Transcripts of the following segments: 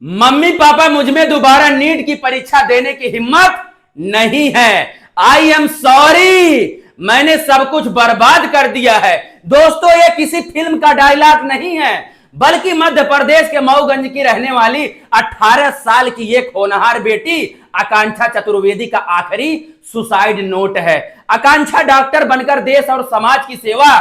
Mummy papa मुझ में दोबारा नीट की परीक्षा देने की हिम्मत नहीं है। आई एम सॉरी, मैंने सब कुछ बर्बाद कर दिया है। दोस्तों, ये किसी फिल्म का डायलॉग नहीं है, बल्कि मध्य प्रदेश के मऊगंज की रहने वाली 18 साल की एक होनहार बेटी आकांक्षा चतुर्वेदी का आखिरी सुसाइड नोट है। आकांक्षा डॉक्टर बनकर देश और समाज की सेवा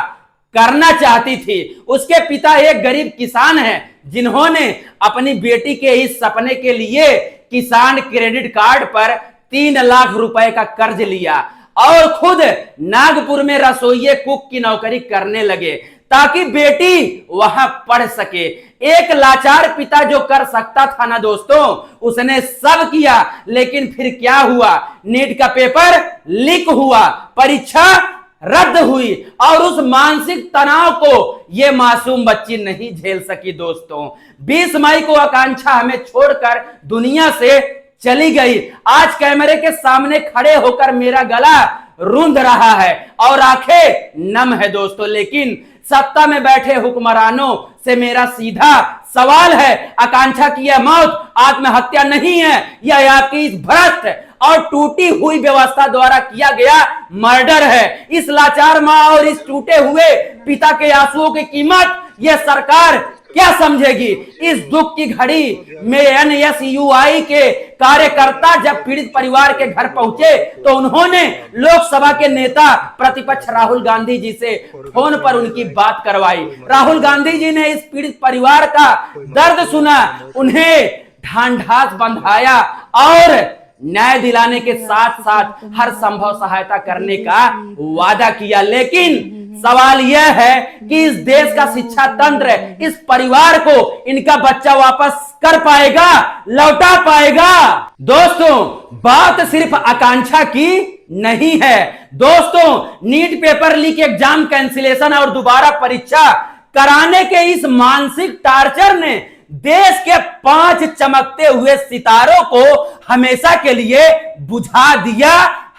करना चाहती थी। उसके पिता एक गरीब किसान हैं, जिन्होंने अपनी बेटी के इस सपने के लिए किसान क्रेडिट कार्ड पर 3 लाख रुपए का कर्ज लिया और खुद नागपुर में रसोइये कुक की नौकरी करने लगे ताकि बेटी वहां पढ़ सके। एक लाचार पिता जो कर सकता था ना दोस्तों, उसने सब किया। लेकिन फिर क्या हुआ? नीट का पेपर लीक हुआ, परीक्षा रद्द हुई और उस मानसिक तनाव को यह मासूम बच्ची नहीं झेल सकी। दोस्तों, 20 मई को आकांक्षा हमें छोड़कर दुनिया से चली गई। आज कैमरे के सामने खड़े होकर मेरा गला रूंध रहा है और आंखें नम है दोस्तों। लेकिन सत्ता में बैठे हुक्मरानों से मेरा सीधा सवाल है, आकांक्षा की यह मौत आत्महत्या नहीं है, यह आपकी इस भ्रष्ट और टूटी हुई व्यवस्था द्वारा किया गया मर्डर है। इस लाचार मां और इस टूटे हुए पिता के आंसुओं की कीमत यह सरकार क्या समझेगी? इस दुख की घड़ी में एनएसयूआई के कार्यकर्ता जब पीड़ित परिवार के घर पहुंचे तो उन्होंने लोकसभा के नेता प्रतिपक्ष राहुल गांधी जी से फोन पर उनकी बात करवाई। राहुल गांधी जी ने इस पीड़ित परिवार का दर्द सुना, उन्हें ढांढस बंधाया और न्याय दिलाने के साथ साथ हर संभव सहायता करने का वादा किया। लेकिन सवाल यह है कि इस देश का शिक्षा तंत्र इस परिवार को इनका बच्चा वापस कर पाएगा, लौटा पाएगा? दोस्तों, बात सिर्फ आकांक्षा की नहीं है। दोस्तों, NEET paper leak, exam cancellation और दोबारा परीक्षा कराने के इस मानसिक टार्चर ने देश के 5 चमकते हुए सितारों को हमेशा के लिए बुझा दिया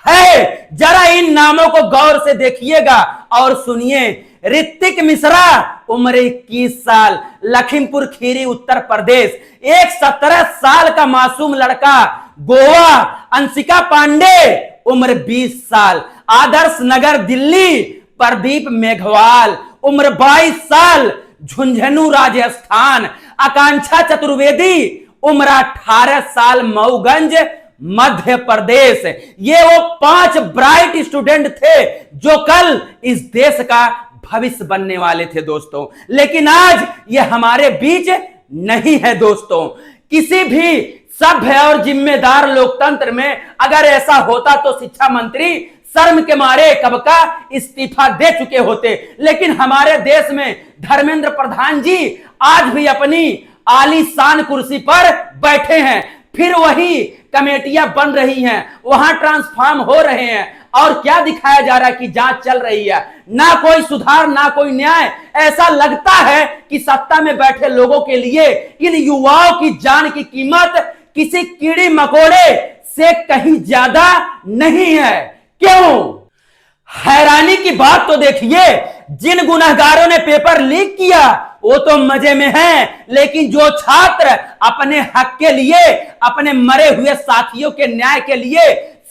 है। जरा इन नामों को गौर से देखिएगा और सुनिए। ऋतिक मिश्रा, उम्र 21 साल, लखीमपुर खीरी, उत्तर प्रदेश। एक 17 साल का मासूम लड़का, गोवा। अंशिका पांडे, उम्र 20 साल, आदर्श नगर, दिल्ली। प्रदीप मेघवाल, उम्र 22 साल, झुंझुनू, राजस्थान। आकांक्षा चतुर्वेदी, उम्र 18 साल, मऊगंज, मध्य प्रदेश। ये वो 5 ब्राइट स्टूडेंट थे जो कल इस देश का भविष्य बनने वाले थे दोस्तों। लेकिन आज ये हमारे बीच नहीं है दोस्तों। किसी भी सभ्य और जिम्मेदार लोकतंत्र में अगर ऐसा होता तो शिक्षा मंत्री शर्म के मारे कब का इस्तीफा दे चुके होते। लेकिन हमारे देश में धर्मेंद्र प्रधान जी आज भी अपनी आलीशान कुर्सी पर बैठे हैं। फिर वही कमेटियां बन रही हैं, वहां ट्रांसफॉर्म हो रहे हैं और क्या दिखाया जा रहा है कि जांच चल रही है। ना कोई सुधार, ना कोई न्याय। ऐसा लगता है कि सत्ता में बैठे लोगों के लिए इन युवाओं की जान की कीमत किसी कीड़ी मकोड़े से कहीं ज्यादा नहीं है। क्यों? हैरानी की बात तो देखिए, जिन गुनहगारों ने पेपर लीक किया वो तो मजे में हैं, लेकिन जो छात्र अपने हक के लिए, अपने मरे हुए साथियों के न्याय के लिए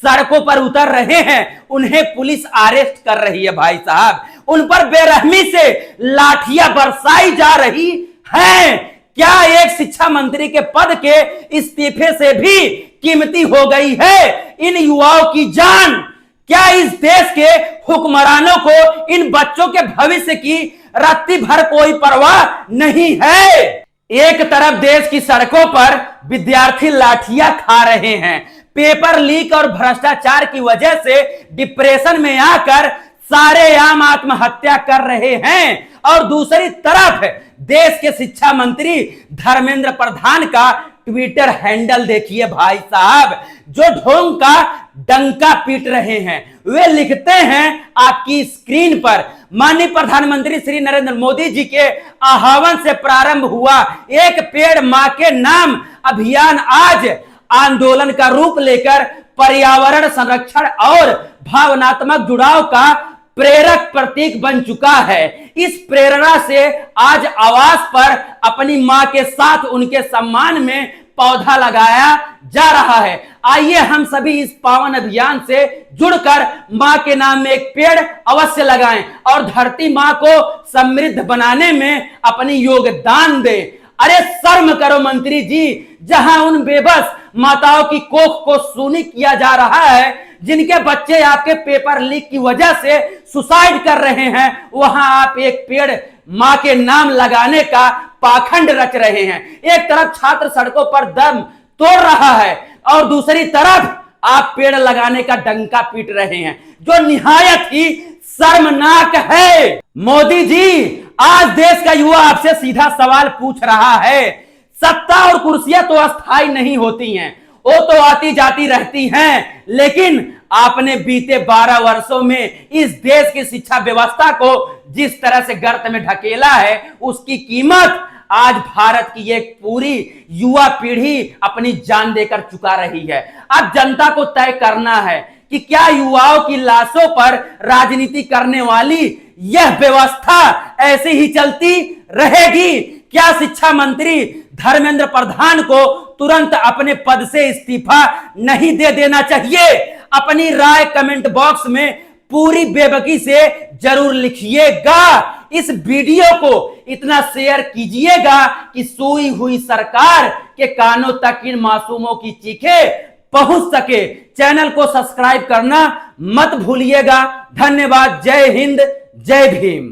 सड़कों पर उतर रहे हैं, उन्हें पुलिस अरेस्ट कर रही है। भाई साहब, उन पर बेरहमी से लाठियां बरसाई जा रही हैं। क्या एक शिक्षा मंत्री के पद के इस्तीफे से भी कीमती हो गई है इन युवाओं की जान? क्या इस देश के हुक्मरानों को इन बच्चों के भविष्य की रत्ती भर कोई परवाह नहीं है? एक तरफ देश की सड़कों पर विद्यार्थी लाठियां खा रहे हैं, पेपर लीक और भ्रष्टाचार की वजह से डिप्रेशन में आकर सारे आम आत्महत्या कर रहे हैं, और दूसरी तरफ देश के शिक्षा मंत्री धर्मेंद्र प्रधान का ट्विटर हैंडल देखिए भाई साहब, जो ढोंग का डंका पीट रहे हैं। वे लिखते हैं आपकी स्क्रीन पर, माननीय प्रधानमंत्री श्री नरेंद्र मोदी जी के आह्वान से प्रारंभ हुआ एक पेड़ मां के नाम अभियान आज आंदोलन का रूप लेकर पर्यावरण संरक्षण और भावनात्मक जुड़ाव का प्रेरक प्रतीक बन चुका है। इस प्रेरणा से आज आवास पर अपनी मां के साथ उनके सम्मान में पौधा लगाया जा रहा है। आइए हम सभी इस पावन अभियान से जुड़कर मां के नाम में एक पेड़ अवश्य लगाएं और धरती मां को समृद्ध बनाने में अपनी योगदान दें। अरे शर्म करो मंत्री जी, जहां उन बेबस माताओं की कोख को सूनी किया जा रहा है, जिनके बच्चे आपके पेपर लीक की वजह से सुसाइड कर रहे हैं, वहां आप एक पेड़ मां के नाम लगाने का पाखंड रच रहे हैं। एक तरफ छात्र सड़कों पर दम तोड़ रहा है और दूसरी तरफ आप पेड़ लगाने का डंका पीट रहे हैं, जो निहायत ही शर्मनाक है। मोदी जी, आज देश का युवा आपसे सीधा सवाल पूछ रहा है। सत्ता और कुर्सियां तो अस्थायी नहीं होती हैं, वो तो आती जाती रहती हैं, लेकिन आपने बीते 12 वर्षों में इस देश की शिक्षा व्यवस्था को जिस तरह से गर्त में ढकेला है, उसकी कीमत आज भारत की एक पूरी युवा पीढ़ी अपनी जान देकर चुका रही है। अब जनता को तय करना है कि क्या युवाओं की लाशों पर राजनीति करने वाली यह व्यवस्था ऐसे ही चलती रहेगी? क्या शिक्षा मंत्री धर्मेंद्र प्रधान को तुरंत अपने पद से इस्तीफा नहीं दे देना चाहिए? अपनी राय कमेंट बॉक्स में पूरी बेबाकी से जरूर लिखिएगा। इस वीडियो को इतना शेयर कीजिएगा कि सोई हुई सरकार के कानों तक इन मासूमों की चीखें पहुंच सके। चैनल को सब्सक्राइब करना मत भूलिएगा। धन्यवाद। जय हिंद, जय भीम।